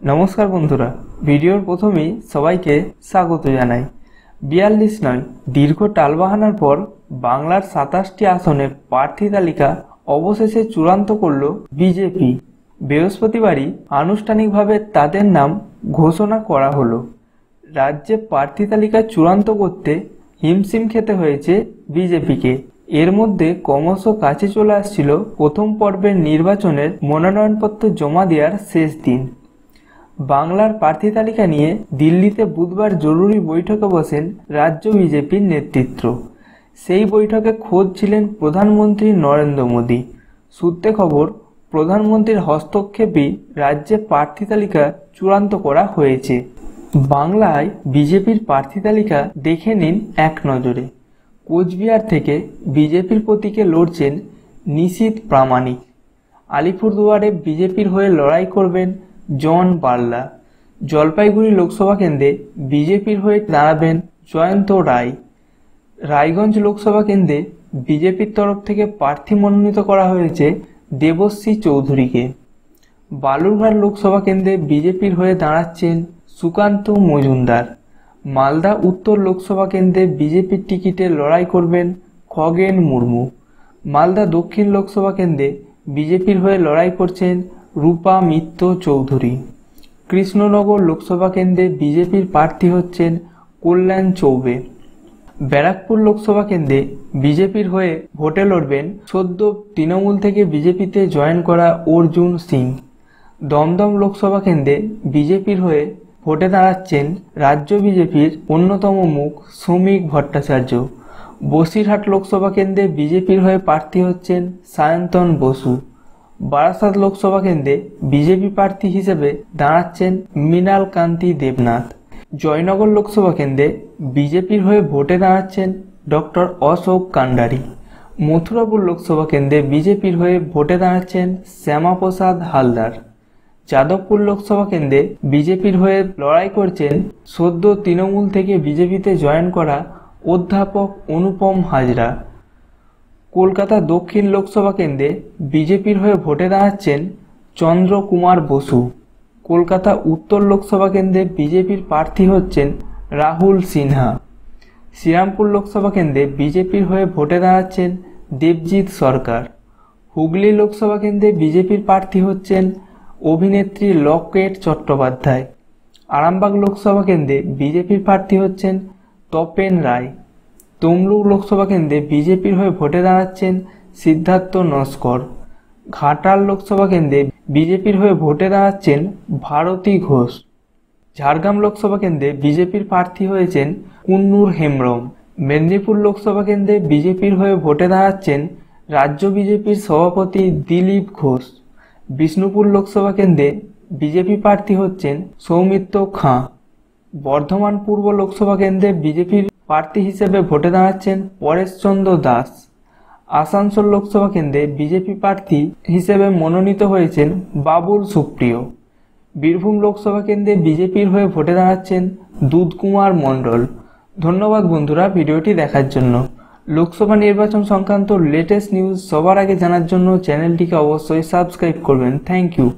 নমস্কার বন্ধুরা, ভিডিওর প্রথমেই সবাইকে স্বাগত জানাই। ৪২ নয়, দীর্ঘ টালবাহানার পর বাংলার ২৭টি আসনের প্রার্থী তালিকা অবশেষে চূড়ান্ত করল বিজেপি। বৃহস্পতিবারই আনুষ্ঠানিকভাবে তাদের নাম ঘোষণা করা হলো। রাজ্যে প্রার্থী তালিকা চূড়ান্ত করতে হিমশিম খেতে হয়েছে বিজেপিকে। এর মধ্যে ক্রমশ কাছে চলে আসছিল প্রথম পর্বের নির্বাচনের মনোনয়নপত্র জমা দেওয়ার শেষ দিন। বাংলার প্রার্থী তালিকা নিয়ে দিল্লিতে বুধবার জরুরি বৈঠকে বসেন রাজ্য বিজেপির নেতৃত্ব। সেই বৈঠকে খোদ ছিলেন প্রধানমন্ত্রী নরেন্দ্র মোদী। সূত্রে খবর, প্রধানমন্ত্রীর হস্তক্ষেপেই রাজ্যে প্রার্থী তালিকা চূড়ান্ত করা হয়েছে। বাংলায় বিজেপির প্রার্থী তালিকা দেখে নিন এক নজরে। কোচবিহার থেকে বিজেপির প্রতীকে লড়ছেন নিশীথ প্রামাণিক। আলিপুরদুয়ারে বিজেপির হয়ে লড়াই করবেন জন বার্লা। জলপাইগুড়ি লোকসভা কেন্দ্রে বিজেপির হয়ে দাঁড়াবেন জয়ন্ত রায়। রায়গঞ্জ লোকসভা কেন্দ্রে বিজেপির তরফ থেকে প্রার্থী মনোনীত করা হয়েছে দেবশ্রী চৌধুরীকে। বালুরঘাট লোকসভা কেন্দ্রে বিজেপির হয়ে দাঁড়াচ্ছেন সুকান্ত মজুমদার। মালদা উত্তর লোকসভা কেন্দ্রে বিজেপির টিকিটে লড়াই করবেন খগেন মুর্মু। মালদা দক্ষিণ লোকসভা কেন্দ্রে বিজেপির হয়ে লড়াই করছেন রূপা মিত্র চৌধুরী। কৃষ্ণনগর লোকসভা কেন্দ্রে বিজেপির প্রার্থী হচ্ছেন কল্যাণ চৌবে। ব্যারাকপুর লোকসভা কেন্দ্রে বিজেপির হয়ে ভোটে লড়বেন সদ্য তৃণমূল থেকে বিজেপিতে জয়েন করা অর্জুন সিং। দমদম লোকসভা কেন্দ্রে বিজেপির হয়ে ভোটে দাঁড়াচ্ছেন রাজ্য বিজেপির অন্যতম মুখ শ্রমিক ভট্টাচার্য। বসিরহাট লোকসভা কেন্দ্রে বিজেপির হয়ে প্রার্থী হচ্ছেন সায়ন্তন বসু। বারাসাত লোকসভা কেন্দ্রে বিজেপি প্রার্থী হিসেবে দাঁড়াচ্ছেন মৃণাল কান্তি দেবনাথ। জয়নগর লোকসভা কেন্দ্রে বিজেপির হয়ে ভোটে দাঁড়াচ্ছেন ডক্টর অশোক কান্ডারি। মথুরাপুর লোকসভা কেন্দ্রে বিজেপির হয়ে ভোটে দাঁড়াচ্ছেন শ্যামাপ্রসাদ হালদার। যাদবপুর লোকসভা কেন্দ্রে বিজেপির হয়ে লড়াই করছেন সদ্য তৃণমূল থেকে বিজেপিতে জয়েন করা অধ্যাপক অনুপম হাজরা। কলকাতা দক্ষিণ লোকসভা কেন্দ্রে বিজেপির হয়ে ভোটে দাঁড়াচ্ছেন চন্দ্রকুমার বসু। কলকাতা উত্তর লোকসভা কেন্দ্রে বিজেপির প্রার্থী হচ্ছেন রাহুল সিনহা। শ্রীরামপুর লোকসভা কেন্দ্রে বিজেপির হয়ে ভোটে দাঁড়াচ্ছেন দেবজিৎ সরকার। হুগলি লোকসভা কেন্দ্রে বিজেপির প্রার্থী হচ্ছেন অভিনেত্রী লকেট চট্টোপাধ্যায়। আরামবাগ লোকসভা কেন্দ্রে বিজেপির প্রার্থী হচ্ছেন তপেন রায়। তমলুক লোকসভা কেন্দ্রে বিজেপির হয়ে ভোটে দাঁড়াচ্ছেন সিদ্ধার্থ নস্কর। ঘাটাল লোকসভা কেন্দ্রে বিজেপির হয়ে ভোটে দাঁড়াচ্ছেন ভারতী ঘোষ। ঝাড়গ্রাম লোকসভা কেন্দ্রে বিজেপির প্রার্থী হয়েছেন কুন্নুর হেমব্রম। মেদিনীপুর লোকসভা কেন্দ্রে বিজেপির হয়ে ভোটে দাঁড়াচ্ছেন রাজ্য বিজেপির সভাপতি দিলীপ ঘোষ। বিষ্ণুপুর লোকসভা কেন্দ্রে বিজেপি প্রার্থী হচ্ছেন সৌমিত্র খাঁ। বর্ধমান পূর্ব লোকসভা কেন্দ্রে বিজেপির প্রার্থী হিসেবে ভোটে দাঁড়াচ্ছেন পরেশচন্দ্র দাস। আসানসোল লোকসভা কেন্দ্রে বিজেপি প্রার্থী হিসেবে মনোনীত হয়েছেন বাবুল সুপ্রিয়। বীরভূম লোকসভা কেন্দ্রে বিজেপির হয়ে ভোটে দাঁড়াচ্ছেন দুধকুমার মণ্ডল। ধন্যবাদ বন্ধুরা ভিডিওটি দেখার জন্য। লোকসভা নির্বাচন সংক্রান্ত লেটেস্ট নিউজ সবার আগে জানার জন্য চ্যানেলটিকে অবশ্যই সাবস্ক্রাইব করবেন। Thank you.